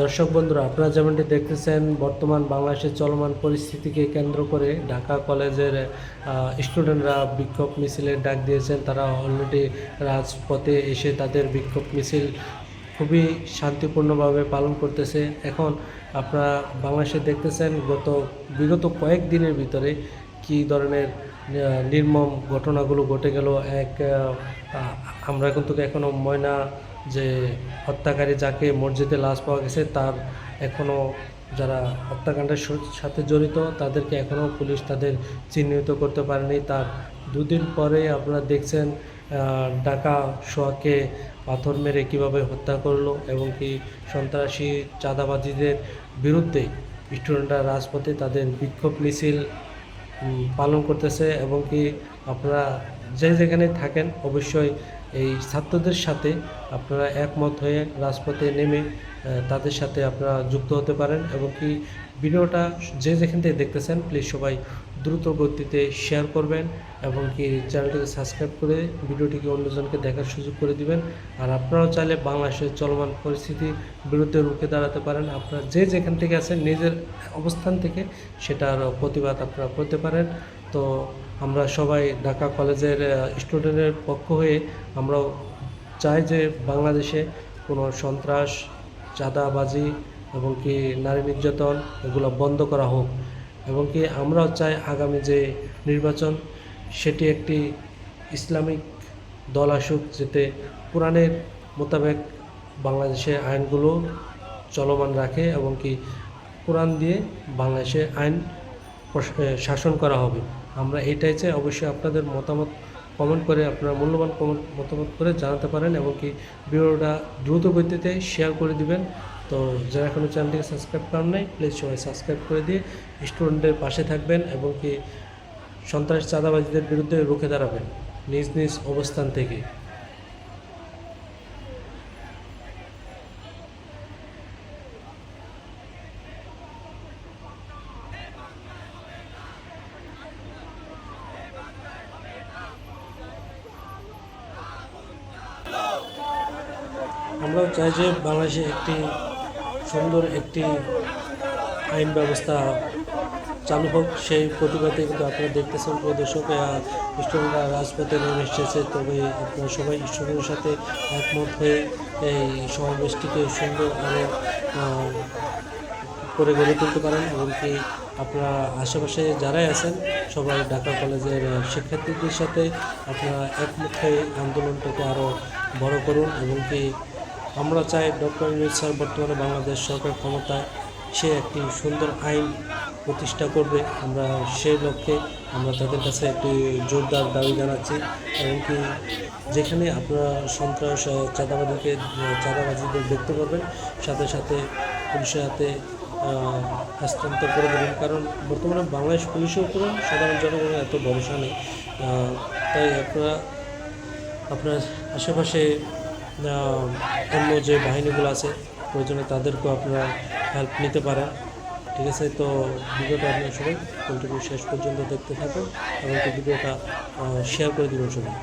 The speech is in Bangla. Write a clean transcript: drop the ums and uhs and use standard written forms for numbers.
দর্শক বন্ধুরা, আপনারা যেমনটি দেখতেছেন, বর্তমান বাংলাদেশের চলমান পরিস্থিতিকে কেন্দ্র করে ঢাকা কলেজের স্টুডেন্টরা বিক্ষোভ মিছিলের ডাক দিয়েছেন। তারা অলরেডি রাজপথে এসে তাদের বিক্ষোভ মিছিল খুবই শান্তিপূর্ণভাবে পালন করতেছে। এখন আপনারা বাংলাদেশে দেখতেছেন বিগত কয়েকদিনের ভিতরে কী ধরনের নির্মম ঘটনাগুলো ঘটে গেল। আমরা কিন্তু এখনও ময়না যে হত্যাকারী, যাকে মসজিদে লাশ পাওয়া গেছে, তার এখনও যারা হত্যাকাণ্ডের সাথে জড়িত তাদেরকে এখনও পুলিশ তাদের চিহ্নিত করতে পারেনি। তার দুদিন পরে আপনারা দেখছেন ঢাকা সোহাগকে পাথর মেরে কীভাবে হত্যা করলো, এবং কি সন্ত্রাসী চাঁদাবাজিদের বিরুদ্ধে স্টুডেন্টরা রাজপথে তাদের বিক্ষোভ মিছিল পালন করতেছে। এবং কি আপনারা যেখানে থাকেন অবশ্যই এই ছাত্রদের সাথে আপনারা একমত হয়ে রাজপথে নেমে তাদের সাথে আপনারা যুক্ত হতে পারেন। এবং কি ভিডিওটা যেখান থেকে দেখতেছেন প্লিজ সবাই দ্রুত গতিতে শেয়ার করবেন, এবং কি চ্যানেলটিকে সাবস্ক্রাইব করে ভিডিওটিকে অন্যজনকে দেখার সুযোগ করে দিবেন। আর আপনারাও চাইলে বাংলাদেশের চলমান পরিস্থিতির বিরুদ্ধে রুখে দাঁড়াতে পারেন। আপনারা যেখান থেকে আছেন নিজের অবস্থান থেকে সেটার প্রতিবাদ আপনারা করতে পারেন। তো আমরা সবাই ঢাকা কলেজের স্টুডেন্টের পক্ষ হয়ে আমরাও চাই যে বাংলাদেশে কোনো সন্ত্রাস, চাঁদাবাজি এবং কি নারী নির্যাতন এগুলো বন্ধ করা হোক। এবং কি আমরাও চাই আগামী যে নির্বাচন সেটি একটি ইসলামিক দল আসুক, যাতে কোরআনের মোতাবেক বাংলাদেশে আইনগুলো চলমান রাখে, এবং কি কোরআন দিয়ে বাংলাদেশে আইন শাসন করা হবে। আমরা এটাই চাই। অবশ্যই আপনাদের মতামত কমেন্ট করে, আপনারা মূল্যবান মতামত করে জানাতে পারেন, এবং কি ভিডিওটা দ্রুত গতিতে শেয়ার করে দিবেন। তো যারা এখনও চ্যানেলটিকে সাবস্ক্রাইব করেন নাই প্লিজ সবাই সাবস্ক্রাইব করে দিয়ে স্টুডেন্টদের পাশে থাকবেন, এবং কি সন্ত্রাস চাঁদাবাজিদের বিরুদ্ধে রুখে দাঁড়াবেন নিজ নিজ অবস্থান থেকে। আমরাও চাই যে বাংলাদেশে একটি সুন্দর একটি আইন ব্যবস্থা চালু হোক। সেই প্রতিবাদে কিন্তু আপনারা দেখতেছেন প্রদর্শক স্টুডেন্টরা রাজপথে নেমে এসেছে। তবে আপনারা সবাই স্টুডেন্টের সাথে একমত হয়ে এই সমাবেশটিকে সুন্দর আরও করে গড়ে তুলতে পারেন। এমনকি আপনারা আশেপাশে যারাই আছেন সবাই ঢাকা কলেজের শিক্ষার্থীদের সাথে আপনারা একমত হয়ে আন্দোলনটাকে আরও বড় করুন। এবং কি আমরা চাই ডক্টর ইউনূস স্যার বর্তমানে বাংলাদেশ সরকার ক্ষমতায়, সে একটি সুন্দর আইন প্রতিষ্ঠা করবে। আমরা সেই লক্ষ্যে আমরা তাদের কাছে একটি জোরদার দাবি জানাচ্ছি। এবং কি যেখানে আপনারা সন্ত্রাস চাঁদাবাজিদের দেখতে পাবেন সাথে সাথে পুলিশের হাতে হস্তান্তর করে দেবেন, কারণ বর্তমানে বাংলাদেশ পুলিশের উপরে সাধারণ জনগণের এত ভরসা নেই। তাই আপনার আশেপাশে অন্য যে বাহিনীগুলো আছে প্রয়োজনে তাদেরকেও আপনারা হেল্প নিতে পারেন। ঠিক আছে, তো ভিডিওটা আপনারা সবাই কন্টিনিউ শেষ পর্যন্ত দেখতে থাকুন, এবং ভিডিওটা শেয়ার করে দেবেন সবাই।